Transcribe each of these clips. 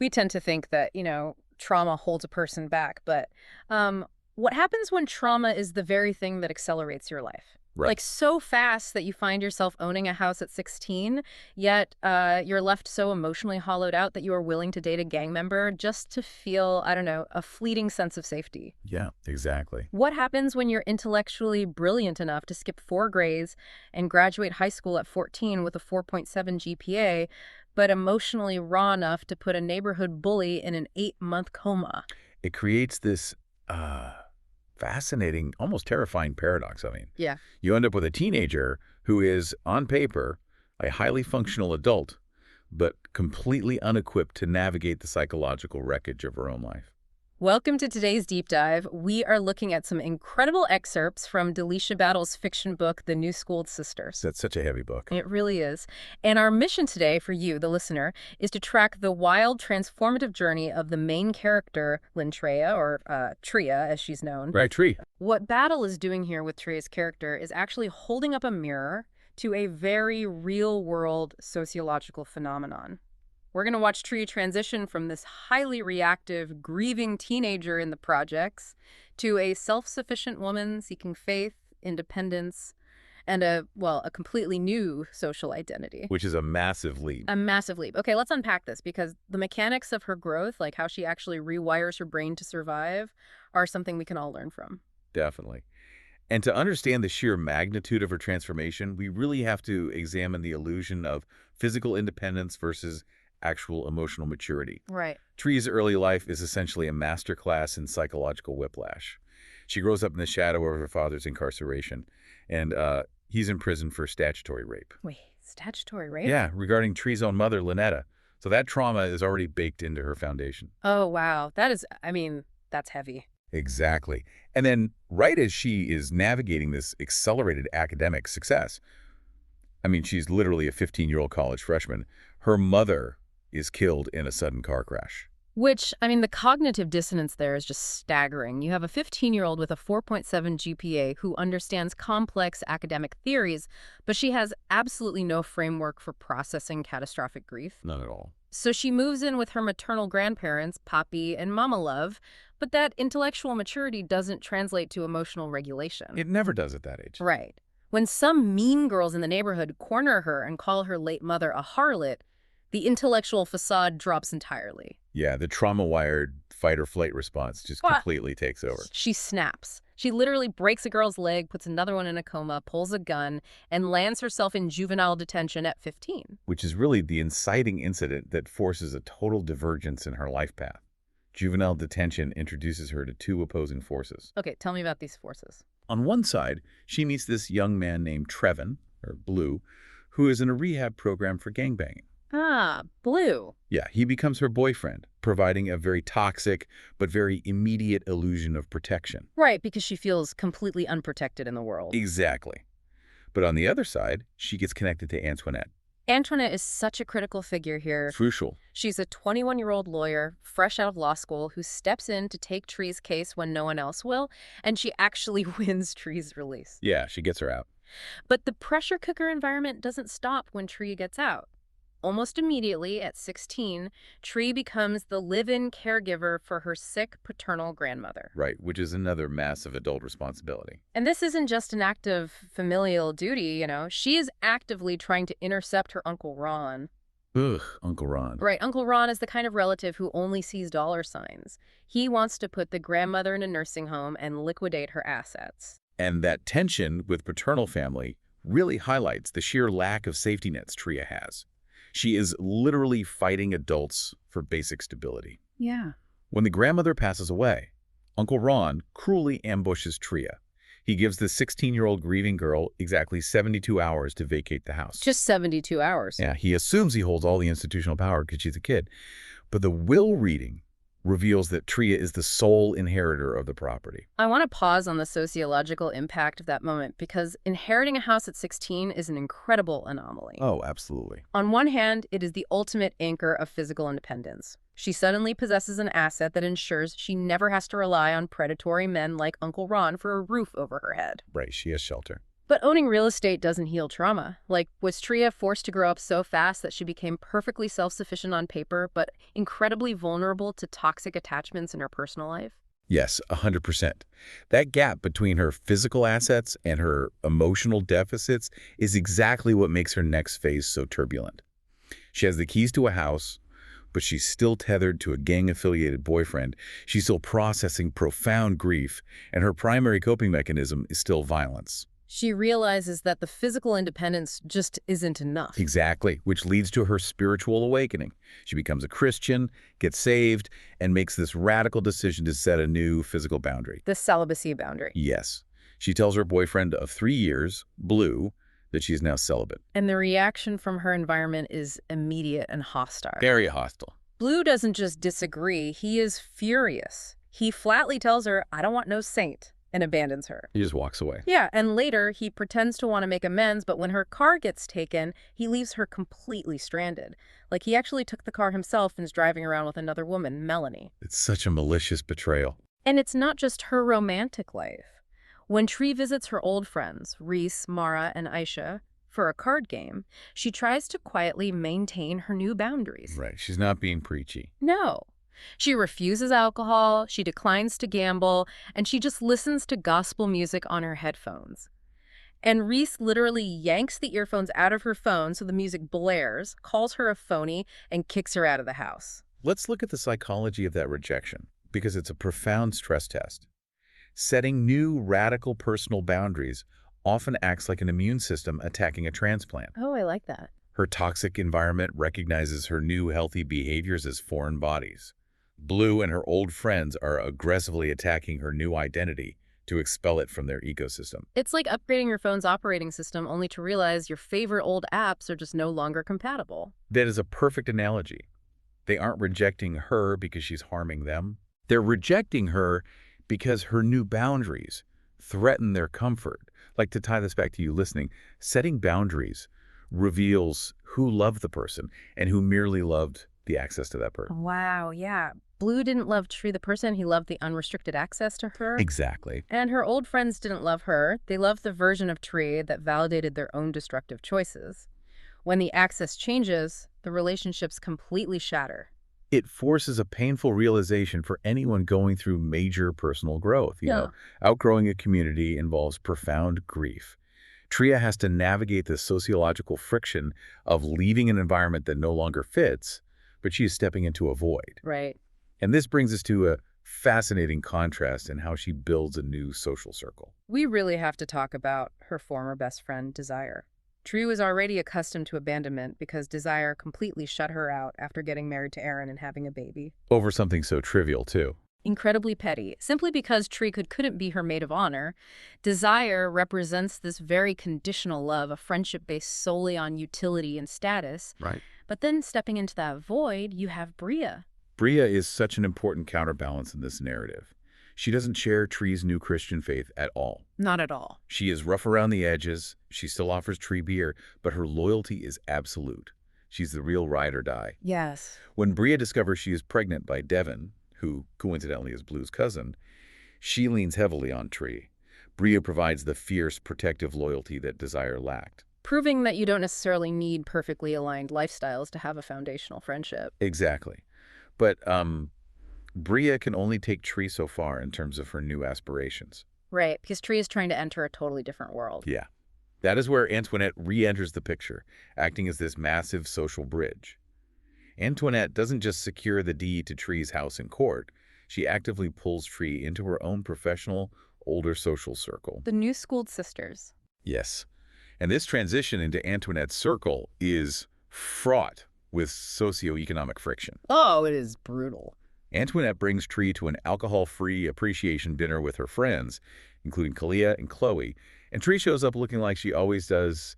We tend to think that, trauma holds a person back, but what happens when trauma is the very thing that accelerates your life? Right. Like so fast that you find yourself owning a house at 16, yet you're left so emotionally hollowed out that you are willing to date a gang member just to feel, I don't know, a fleeting sense of safety. Yeah, exactly. What happens when you're intellectually brilliant enough to skip 4 grades and graduate high school at 14 with a 4.7 GPA, but emotionally raw enough to put a neighborhood bully in an 8-month coma? It creates this uh, fascinating, almost terrifying paradox. I mean, Yeah. you end up with a teenager who is, on paper, a highly functional adult, but completely unequipped to navigate the psychological wreckage of her own life. Welcome to today's deep dive. We are looking at some incredible excerpts from Delicia Battle's fiction book, The New Schooled Sisters. That's such a heavy book. It really is. And our mission today for you, the listener, is to track the wild, transformative journey of the main character, Lynetrea, or Trea, as she's known. Right, Tree. What Battle is doing here with Trea's character is actually holding up a mirror to a very real-world sociological phenomenon. We're going to watch Trea transition from this highly reactive, grieving teenager in the projects to a self-sufficient woman seeking faith, independence, and a completely new social identity. Which is a massive leap. A massive leap. Okay, let's unpack this because the mechanics of her growth, like how she actually rewires her brain to survive, are something we can all learn from. Definitely. And to understand the sheer magnitude of her transformation, we really have to examine the illusion of physical independence versus actual emotional maturity. Right. Tree's early life is essentially a masterclass in psychological whiplash. She grows up in the shadow of her father's incarceration, and he's in prison for statutory rape. Wait, statutory rape? Yeah, regarding Tree's own mother, Lynetta. So that trauma is already baked into her foundation. Oh, wow. That's heavy. Exactly. And then right as she is navigating this accelerated academic success, she's literally a 15-year-old college freshman, her mother is killed in a sudden car crash. Which, the cognitive dissonance there is just staggering. You have a 15-year-old with a 4.7 GPA who understands complex academic theories, but she has absolutely no framework for processing catastrophic grief. None at all. So she moves in with her maternal grandparents, Poppy and Mama Love, but that intellectual maturity doesn't translate to emotional regulation. It never does at that age. Right. When some mean girls in the neighborhood corner her and call her late mother a harlot, the intellectual facade drops entirely. Yeah, the trauma-wired fight-or-flight response just completely takes over. She snaps. She literally breaks a girl's leg, puts another one in a coma, pulls a gun, and lands herself in juvenile detention at 15. Which is really the inciting incident that forces a total divergence in her life path. Juvenile detention introduces her to two opposing forces. Okay, tell me about these forces. On one side, she meets this young man named Trevin, or Blue, who is in a rehab program for gangbanging. Ah, Blue. Yeah, he becomes her boyfriend, providing a very toxic but very immediate illusion of protection. Right, because she feels completely unprotected in the world. Exactly. But on the other side, she gets connected to Antoinette. Antoinette is such a critical figure here. Crucial. She's a 21-year-old lawyer, fresh out of law school, who steps in to take Tree's case when no one else will, and she actually wins Tree's release. Yeah, she gets her out. But the pressure cooker environment doesn't stop when Tree gets out. Almost immediately, at 16, Tree becomes the live-in caregiver for her sick paternal grandmother. Right, which is another massive adult responsibility. And this isn't just an act of familial duty, She is actively trying to intercept her Uncle Ron. Ugh, Uncle Ron. Right, Uncle Ron is the kind of relative who only sees dollar signs. He wants to put the grandmother in a nursing home and liquidate her assets. And that tension with paternal family really highlights the sheer lack of safety nets Trea has. She is literally fighting adults for basic stability. Yeah. When the grandmother passes away, Uncle Ron cruelly ambushes Trea. He gives the 16-year-old grieving girl exactly 72 hours to vacate the house. Just 72 hours. Yeah, he assumes he holds all the institutional power because she's a kid. But the will reading reveals that Trea is the sole inheritor of the property. I want to pause on the sociological impact of that moment because inheriting a house at 16 is an incredible anomaly. Oh, absolutely. On one hand, it is the ultimate anchor of physical independence. She suddenly possesses an asset that ensures she never has to rely on predatory men like Uncle Ron for a roof over her head. Right, she has shelter. But owning real estate doesn't heal trauma. Like, was Trea forced to grow up so fast that she became perfectly self-sufficient on paper, but incredibly vulnerable to toxic attachments in her personal life? Yes, 100%. That gap between her physical assets and her emotional deficits is exactly what makes her next phase so turbulent. She has the keys to a house, but she's still tethered to a gang-affiliated boyfriend. She's still processing profound grief, and her primary coping mechanism is still violence. She realizes that the physical independence just isn't enough. Exactly, which leads to her spiritual awakening. She becomes a Christian, gets saved, and makes this radical decision to set a new physical boundary. The celibacy boundary. Yes. She tells her boyfriend of 3 years, Blue, that she is now celibate. And the reaction from her environment is immediate and hostile. Very hostile. Blue doesn't just disagree, he is furious. He flatly tells her, "I don't want no saint," and abandons her. He just walks away. Yeah, and later he pretends to want to make amends, but when her car gets taken, he leaves her completely stranded. Like he actually took the car himself and is driving around with another woman, Melanie. It's such a malicious betrayal. And it's not just her romantic life. When Tree visits her old friends, Reese, Mara, and Aisha, for a card game, she tries to quietly maintain her new boundaries. Right. She's not being preachy. No. She refuses alcohol, she declines to gamble, and she just listens to gospel music on her headphones. And Reese literally yanks the earphones out of her phone so the music blares, calls her a phony, and kicks her out of the house. Let's look at the psychology of that rejection, because it's a profound stress test. Setting new, radical personal boundaries often acts like an immune system attacking a transplant. Oh, I like that. Her toxic environment recognizes her new healthy behaviors as foreign bodies. Blue and her old friends are aggressively attacking her new identity to expel it from their ecosystem. It's like upgrading your phone's operating system only to realize your favorite old apps are just no longer compatible. That is a perfect analogy. They aren't rejecting her because she's harming them. They're rejecting her because her new boundaries threaten their comfort. Like, to tie this back to you listening, setting boundaries reveals who loved the person and who merely loved the access to that person. Wow, yeah. Blue didn't love Tree the person, he loved the unrestricted access to her. Exactly. And her old friends didn't love her. They loved the version of Tree that validated their own destructive choices. When the access changes, the relationships completely shatter. It forces a painful realization for anyone going through major personal growth. Outgrowing a community involves profound grief. Trea has to navigate the sociological friction of leaving an environment that no longer fits, but she is stepping into a void. Right. And this brings us to a fascinating contrast in how she builds a new social circle. We really have to talk about her former best friend, Desire. Tree was already accustomed to abandonment because Desire completely shut her out after getting married to Aaron and having a baby. Over something so trivial, too. Incredibly petty. Simply because Tree couldn't be her maid of honor, Desire represents this very conditional love, a friendship based solely on utility and status. Right. But then stepping into that void, you have Bria. Bria is such an important counterbalance in this narrative. She doesn't share Tree's new Christian faith at all. Not at all. She is rough around the edges. She still offers Tree beer, but her loyalty is absolute. She's the real ride or die. Yes. When Bria discovers she is pregnant by Devin, who coincidentally is Blue's cousin, she leans heavily on Tree. Bria provides the fierce, protective loyalty that Desire lacked. Proving that you don't necessarily need perfectly aligned lifestyles to have a foundational friendship. Exactly. But Bria can only take Tree so far in terms of her new aspirations. Right, because Tree is trying to enter a totally different world. Yeah. That is where Antoinette re-enters the picture, acting as this massive social bridge. Antoinette doesn't just secure the deed to Tree's house in court. She actively pulls Tree into her own professional, older social circle. The new schooled sisters. Yes. And this transition into Antoinette's circle is fraught with socioeconomic friction. Oh, it is brutal. Antoinette brings Tree to an alcohol-free appreciation dinner with her friends, including Kalia and Chloe, and Tree shows up looking like she always does,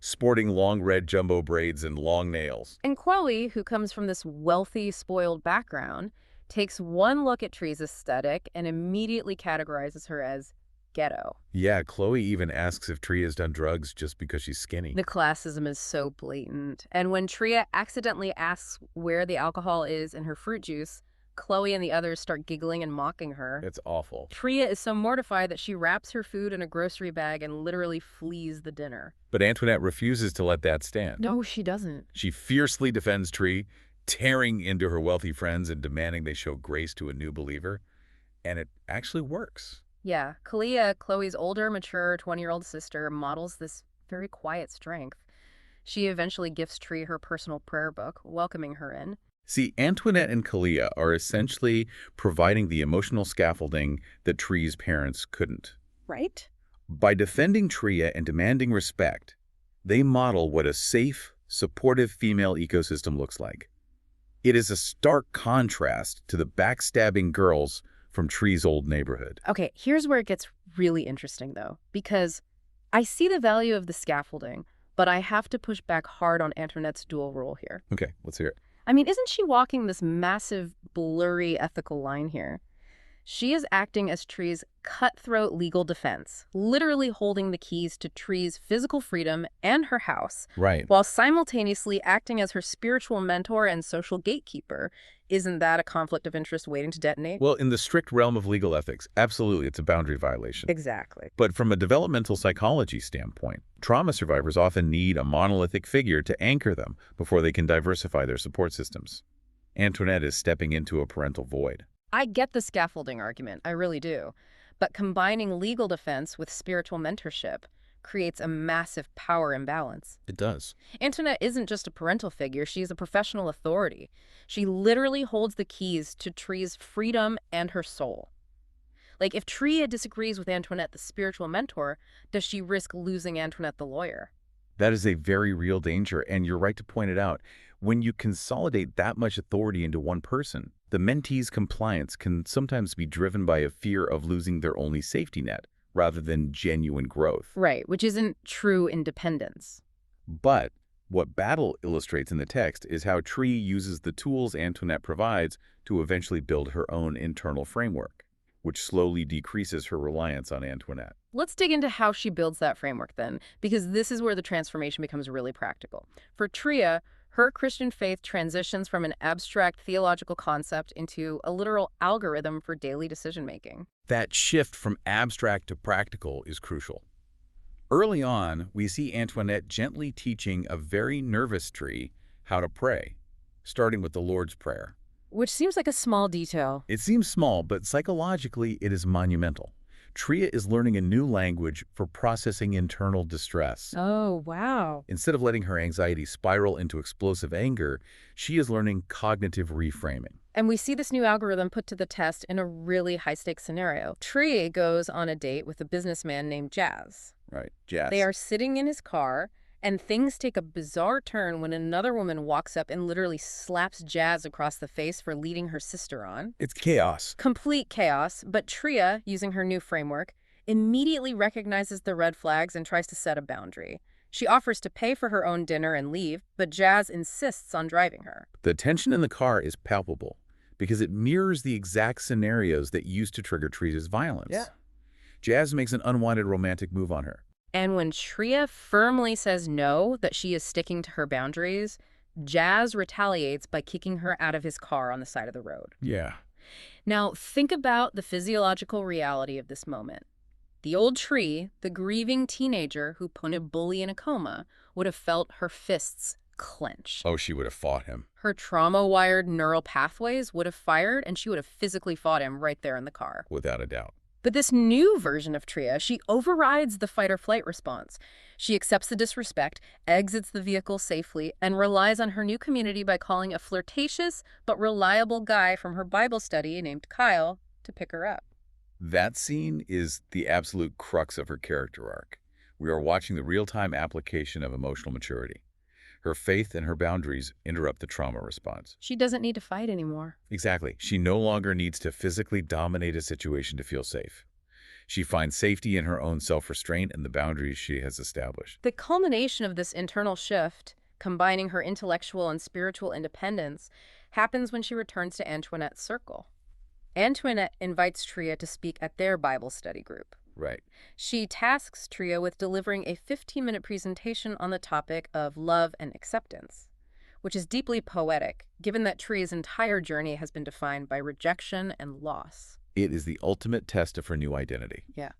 sporting long red jumbo braids and long nails. And Chloe, who comes from this wealthy, spoiled background, takes one look at Tree's aesthetic and immediately categorizes her as ghetto. Yeah, Chloe even asks if Tree has done drugs just because she's skinny. The classism is so blatant. And when Trea accidentally asks where the alcohol is in her fruit juice, Chloe and the others start giggling and mocking her. It's awful. Trea is so mortified that she wraps her food in a grocery bag and literally flees the dinner. But Antoinette refuses to let that stand. No, she doesn't. She fiercely defends Tree, tearing into her wealthy friends and demanding they show grace to a new believer. And it actually works. Yeah, Kalia, Chloe's older, mature 20-year-old sister, models this very quiet strength. She eventually gifts Tree her personal prayer book, welcoming her in. See, Antoinette and Kalia are essentially providing the emotional scaffolding that Tree's parents couldn't. Right? By defending Trea and demanding respect, they model what a safe, supportive female ecosystem looks like. It is a stark contrast to the backstabbing girls from Tree's old neighborhood. Okay, here's where it gets really interesting, though, because I see the value of the scaffolding, but I have to push back hard on Antoinette's dual role here. Okay, let's hear it. I mean, isn't she walking this massive, blurry ethical line here? She is acting as Tree's cutthroat legal defense, literally holding the keys to Tree's physical freedom and her house, Right. while simultaneously acting as her spiritual mentor and social gatekeeper. Isn't that a conflict of interest waiting to detonate? Well, in the strict realm of legal ethics, absolutely, it's a boundary violation. Exactly. But from a developmental psychology standpoint, trauma survivors often need a monolithic figure to anchor them before they can diversify their support systems. Antoinette is stepping into a parental void. I get the scaffolding argument, I really do. But combining legal defense with spiritual mentorship creates a massive power imbalance. It does. Antoinette isn't just a parental figure, she's a professional authority. She literally holds the keys to Tree's freedom and her soul. Like, if Trea disagrees with Antoinette, the spiritual mentor, does she risk losing Antoinette, the lawyer? That is a very real danger, and you're right to point it out. When you consolidate that much authority into one person, the mentee's compliance can sometimes be driven by a fear of losing their only safety net, rather than genuine growth. Right, which isn't true independence. But what Battle illustrates in the text is how Tree uses the tools Antoinette provides to eventually build her own internal framework, which slowly decreases her reliance on Antoinette. Let's dig into how she builds that framework then, because this is where the transformation becomes really practical. For Trea, her Christian faith transitions from an abstract theological concept into a literal algorithm for daily decision-making. That shift from abstract to practical is crucial. Early on, we see Antoinette gently teaching a very nervous Tree how to pray, starting with the Lord's Prayer. Which seems like a small detail. It seems small, but psychologically it is monumental. Trea is learning a new language for processing internal distress. Oh, wow. Instead of letting her anxiety spiral into explosive anger, she is learning cognitive reframing. And we see this new algorithm put to the test in a really high-stakes scenario. Trea goes on a date with a businessman named Jazz. Right, Jazz. They are sitting in his car, and things take a bizarre turn when another woman walks up and literally slaps Jazz across the face for leading her sister on. It's chaos. Complete chaos, but Trea, using her new framework, immediately recognizes the red flags and tries to set a boundary. She offers to pay for her own dinner and leave, but Jazz insists on driving her. The tension in the car is palpable because it mirrors the exact scenarios that used to trigger Trea's violence. Yeah. Jazz makes an unwanted romantic move on her. And when Trea firmly says no, that she is sticking to her boundaries, Jazz retaliates by kicking her out of his car on the side of the road. Yeah. Now, think about the physiological reality of this moment. The old Trea, the grieving teenager who put a bully in a coma, would have felt her fists clench. Oh, she would have fought him. Her trauma-wired neural pathways would have fired, and she would have physically fought him right there in the car. Without a doubt. But this new version of Trea, she overrides the fight-or-flight response. She accepts the disrespect, exits the vehicle safely, and relies on her new community by calling a flirtatious but reliable guy from her Bible study named Kyle to pick her up. That scene is the absolute crux of her character arc. We are watching the real-time application of emotional maturity. Her faith and her boundaries interrupt the trauma response. She doesn't need to fight anymore. Exactly. She no longer needs to physically dominate a situation to feel safe. She finds safety in her own self-restraint and the boundaries she has established. The culmination of this internal shift, combining her intellectual and spiritual independence, happens when she returns to Antoinette's circle. Antoinette invites Trea to speak at their Bible study group. Right. She tasks Trea with delivering a 15-minute presentation on the topic of love and acceptance, which is deeply poetic, given that Trea's entire journey has been defined by rejection and loss. It is the ultimate test of her new identity. Yeah.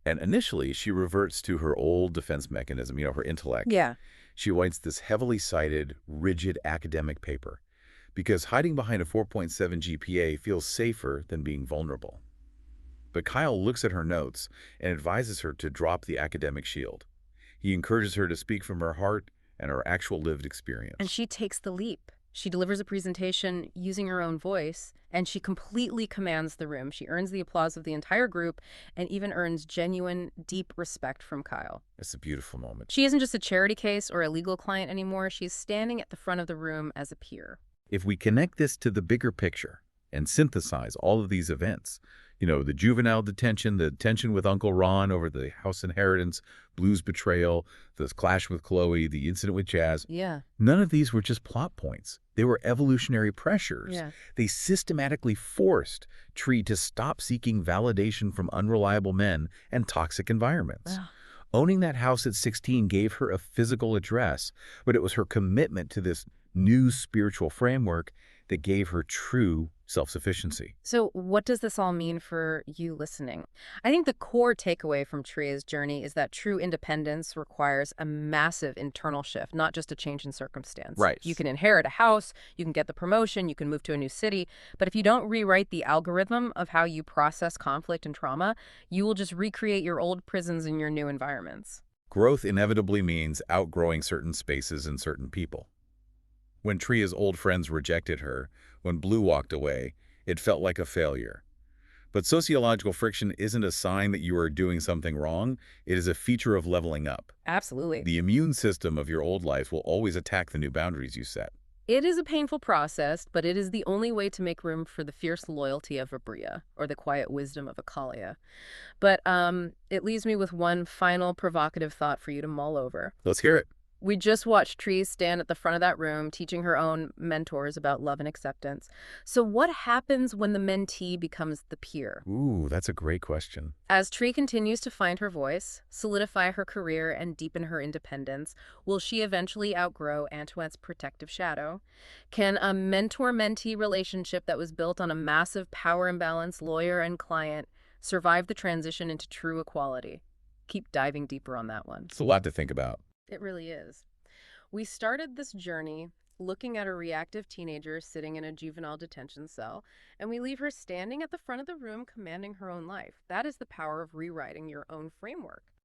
And initially, she reverts to her old defense mechanism, her intellect. Yeah. She writes this heavily cited, rigid academic paper because hiding behind a 4.7 GPA feels safer than being vulnerable. But Kyle looks at her notes and advises her to drop the academic shield. He encourages her to speak from her heart and her actual lived experience. And she takes the leap. She delivers a presentation using her own voice, and she completely commands the room. She earns the applause of the entire group and even earns genuine, deep respect from Kyle. It's a beautiful moment. She isn't just a charity case or a legal client anymore. She's standing at the front of the room as a peer. If we connect this to the bigger picture and synthesize all of these events, the juvenile detention, the tension with Uncle Ron over the house inheritance, Blue's betrayal, the clash with Chloe, the incident with Jazz. Yeah. None of these were just plot points. They were evolutionary pressures. Yeah. They systematically forced Trea to stop seeking validation from unreliable men and toxic environments. Ugh. Owning that house at 16 gave her a physical address, but it was her commitment to this new spiritual framework that gave her true self-sufficiency. So what does this all mean for you listening? I think the core takeaway from Trea's journey is that true independence requires a massive internal shift, not just a change in circumstance. Right. You can inherit a house, you can get the promotion, you can move to a new city, but if you don't rewrite the algorithm of how you process conflict and trauma, you will just recreate your old prisons in your new environments. Growth inevitably means outgrowing certain spaces and certain people. When Trea's old friends rejected her, when Blue walked away, it felt like a failure. But sociological friction isn't a sign that you are doing something wrong. It is a feature of leveling up. Absolutely. The immune system of your old life will always attack the new boundaries you set. It is a painful process, but it is the only way to make room for the fierce loyalty of a Bria or the quiet wisdom of a Kalia. But it leaves me with one final provocative thought for you to mull over. Let's hear it. We just watched Trea stand at the front of that room teaching her own mentors about love and acceptance. So what happens when the mentee becomes the peer? Ooh, that's a great question. As Trea continues to find her voice, solidify her career, and deepen her independence, will she eventually outgrow Antoinette's protective shadow? Can a mentor-mentee relationship that was built on a massive power imbalance, lawyer and client, survive the transition into true equality? Keep diving deeper on that one. It's a lot to think about. It really is. We started this journey looking at a reactive teenager sitting in a juvenile detention cell, and we leave her standing at the front of the room commanding her own life. That is the power of rewriting your own framework.